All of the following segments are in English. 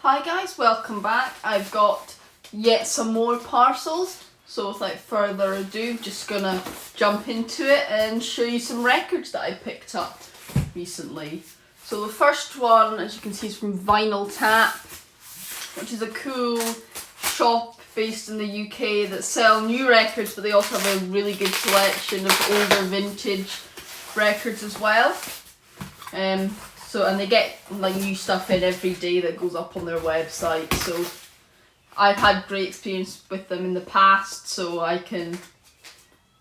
Hi guys, welcome back. I've got yet some more parcels, so without further ado, just gonna jump into it and show you some records that I picked up recently. So the first one, as you can see, is from Vinyl Tap, which is a cool shop based in the UK that sell new records, but they also have a really good selection of older vintage records as well. And they get like new stuff in every day that goes up on their website. So I've had great experience with them in the past, so I can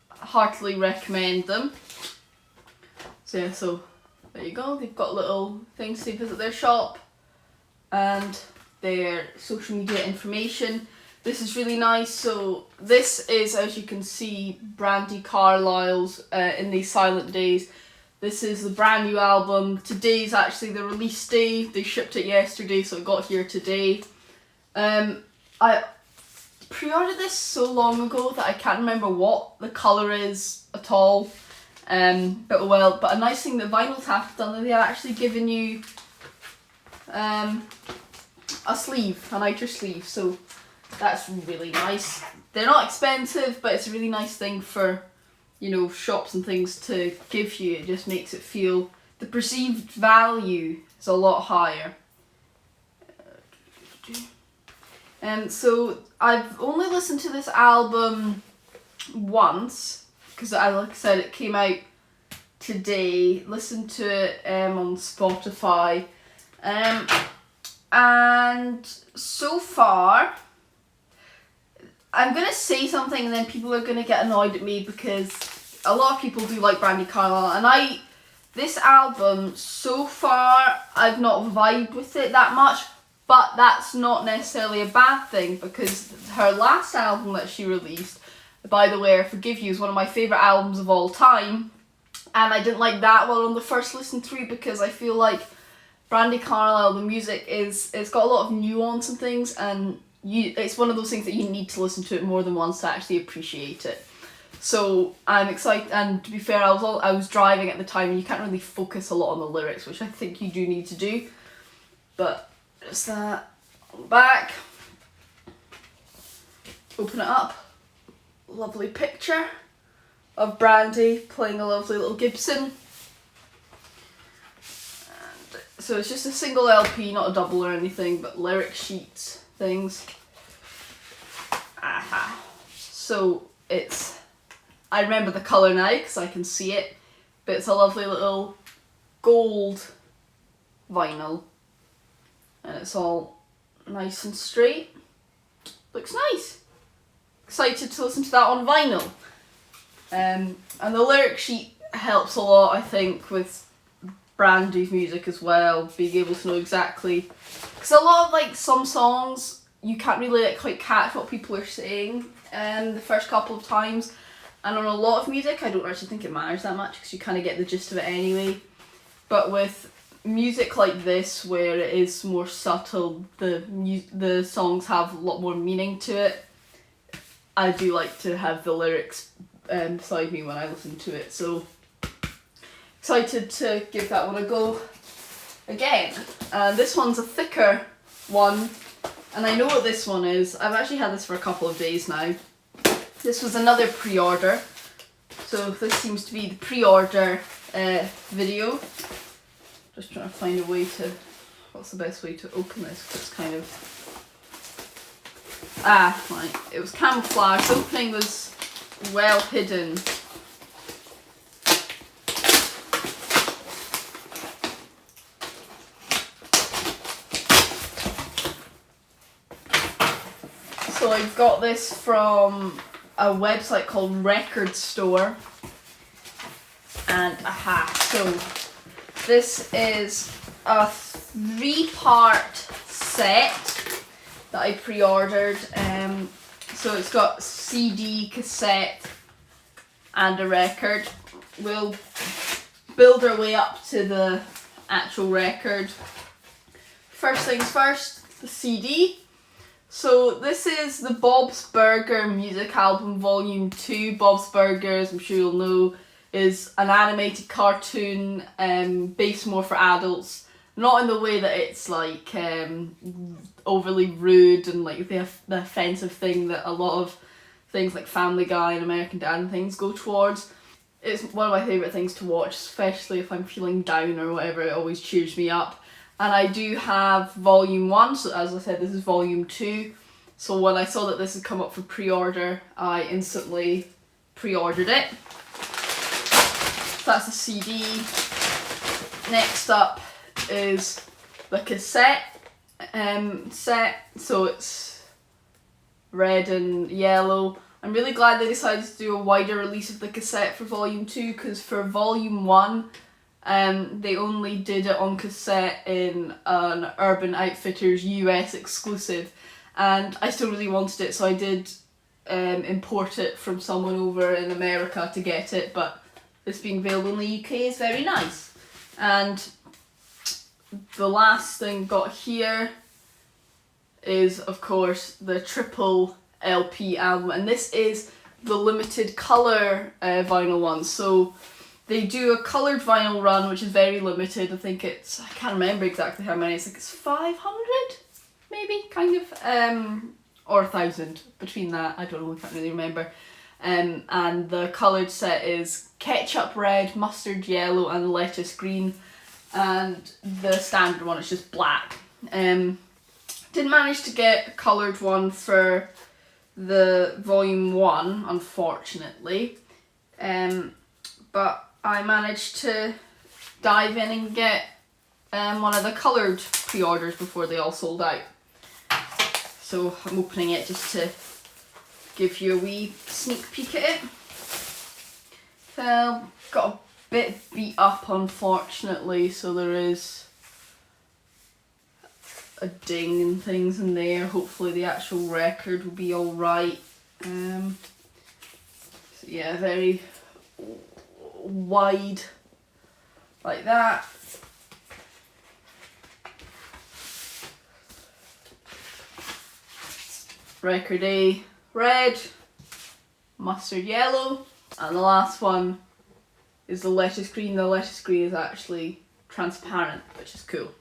heartily recommend them. So there you go. They've got little things to visit their shop and their social media information. This is really nice. So this is, as you can see, Brandi Carlile's In These Silent Days. This is the brand new album. Today's actually the release day. They shipped it yesterday, so it got here today. I pre-ordered this so long ago that I can't remember what the colour is at all. But a nice thing that Vinyl Tap have done, they've actually given you a sleeve, an outer sleeve, so that's really nice. They're not expensive, but it's a really nice thing for, you know, shops and things to give you. It just makes it feel, the perceived value is a lot higher. So I've only listened to this album once, because like I said, it came out today. Listened to it on Spotify. And so far, I'm going to say something and then people are going to get annoyed at me because a lot of people do like Brandi Carlile, and this album, so far, I've not vibed with it that much, but that's not necessarily a bad thing because her last album that she released, By the Way, I Forgive You, is one of my favourite albums of all time, and I didn't like that one on the first listen through because I feel like Brandi Carlile, the music it's got a lot of nuance and things, and it's one of those things that you need to listen to it more than once to actually appreciate it. So I'm excited, and to be fair, I was driving at the time and you can't really focus a lot on the lyrics, which I think you do need to do. But just that on the back. Open it up. Lovely picture of Brandi playing a lovely little Gibson. And so it's just a single LP, not a double or anything, but lyric sheets, things. Aha. So I remember the colour now because I can see it, but it's a lovely little gold vinyl and it's all nice and straight. Looks nice. Excited to listen to that on vinyl. And the lyric sheet helps a lot, I think, with Brandi's music as well, being able to know exactly, because a lot of some songs you can't really quite catch what people are saying the first couple of times. And on a lot of music, I don't actually think it matters that much because you kind of get the gist of it anyway. But with music like this, where it is more subtle, the songs have a lot more meaning to it. I do like to have the lyrics beside me when I listen to it. So excited to give that one a go again. This one's a thicker one, and I know what this one is. I've actually had this for a couple of days now. This was another pre-order, so this seems to be the pre-order video. Just trying to find a way to, what's the best way to open this? It's kind of, right, it was camouflage. The opening was well hidden. So I've got this from a website called Record Store, and so this is a 3-part set that I pre-ordered. So it's got CD, cassette, and a record. We'll build our way up to the actual record. First things first, the CD. So this is the Bob's Burger music album volume 2. Bob's Burgers, I'm sure you'll know, is an animated cartoon based more for adults Not in the way that it's like overly rude and like the offensive thing that a lot of things like Family Guy and American Dad and things go towards. It's one of my favourite things to watch, especially if I'm feeling down or whatever. It always cheers me up. And I do have volume 1, so as I said, this is volume 2. So when I saw that this had come up for pre-order, I instantly pre-ordered it. That's the CD. Next up is the cassette set. So it's red and yellow. I'm really glad they decided to do a wider release of the cassette for volume 2, because for volume 1 they only did it on cassette in an Urban Outfitters US exclusive, and I still really wanted it, so I did import it from someone over in America to get it, but this being available in the UK is very nice. And the last thing got here is, of course, the triple LP album, and this is the limited colour vinyl one. So they do a coloured vinyl run, which is very limited. I think it's, I can't remember exactly how many, I think it's 500 maybe, kind of, or 1,000, between that, I don't know, I can't really remember. And the coloured set is ketchup red, mustard yellow and lettuce green, and the standard one is just black. Didn't manage to get a coloured one for the volume 1, unfortunately, but I managed to dive in and get one of the coloured pre-orders before they all sold out. So I'm opening it just to give you a wee sneak peek at it. So got a bit beat up, unfortunately, so there is a ding and things in there. Hopefully the actual record will be alright. So yeah, very wide like that. Record A, red, mustard yellow, and the last one is the lettuce green. The lettuce green is actually transparent, which is cool.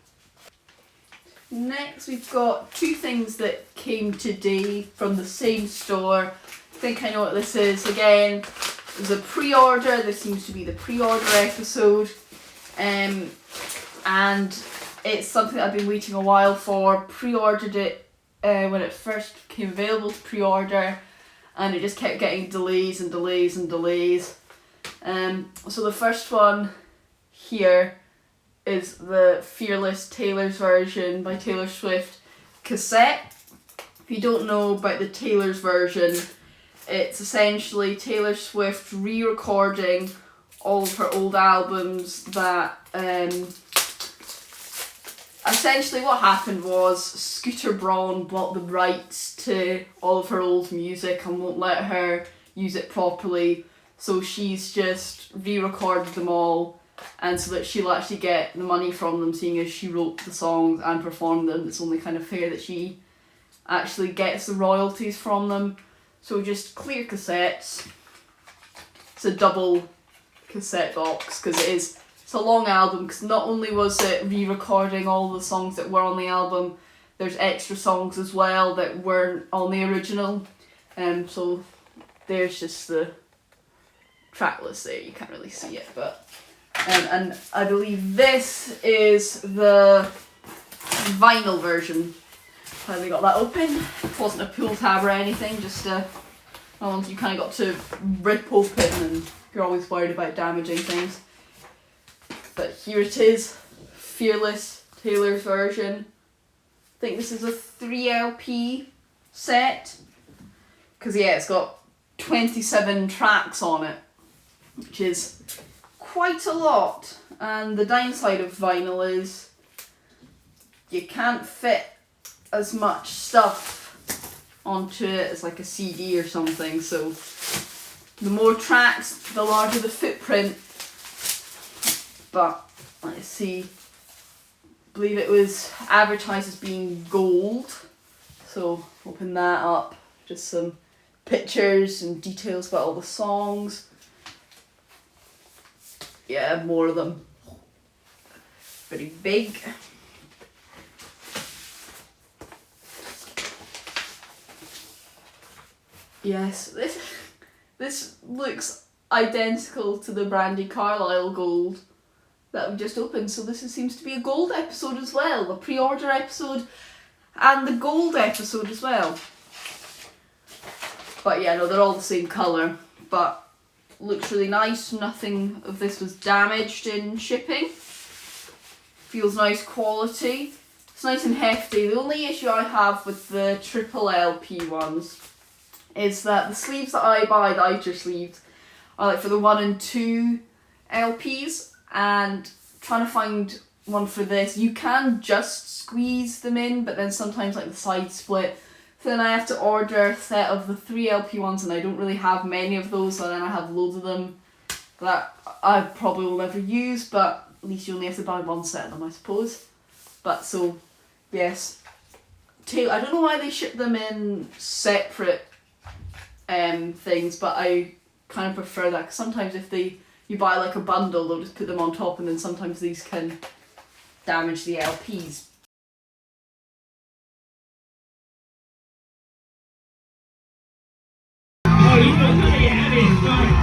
Next we've got two things that came today from the same store. I think I know what this is. Again, there's a pre-order. This seems to be the pre-order episode. And it's something that I've been waiting a while for. Pre-ordered it when it first became available to pre-order, and it just kept getting delays and delays and delays. So the first one here is the Fearless Taylor's version by Taylor Swift cassette. If you don't know about the Taylor's version, it's essentially Taylor Swift re-recording all of her old albums that essentially what happened was Scooter Braun bought the rights to all of her old music and won't let her use it properly, so she's just re-recorded them all, and so that she'll actually get the money from them, seeing as she wrote the songs and performed them. It's only kind of fair that she actually gets the royalties from them. So just clear cassettes. It's a double cassette box because it's a long album, because not only was it re-recording all the songs that were on the album, there's extra songs as well that weren't on the original. So there's just the track list there. You can't really see it, but and I believe this is the vinyl version. Finally got that open. It wasn't a pull tab or anything, just ones you kind of got to rip open, and you're always worried about damaging things. But here it is, Fearless Taylor's version. I think this is a 3 LP set, because yeah, it's got 27 tracks on it, which is quite a lot. And the downside of vinyl is you can't fit as much stuff onto it as like a CD or something, so the more tracks, the larger the footprint. But let's see, I believe it was advertised as being gold, so open that up, just some pictures and details about all the songs. Yeah, more of them. pretty big. Yes, this looks identical to the Brandy Carlisle gold that we just opened, so this seems to be a gold episode as well, a pre-order episode and the gold episode as well. But yeah, no, they're all the same colour, but looks really nice. Nothing of this was damaged in shipping. Feels nice quality. It's nice and hefty. The only issue I have with the triple LP ones is that the sleeves that I buy, the outer sleeves, are like for the 1 and 2 LPs, and trying to find one for this, you can just squeeze them in, but then sometimes like the sides split. So then I have to order a set of the 3 LP ones, and I don't really have many of those, so then I have loads of them that I probably will never use, but at least you only have to buy one set of them, I suppose. But so, yes. I don't know why they ship them in separate things, but I kind of prefer that, because sometimes if you buy like a bundle, they'll just put them on top, and then sometimes these can damage the LPs. Oh, you know,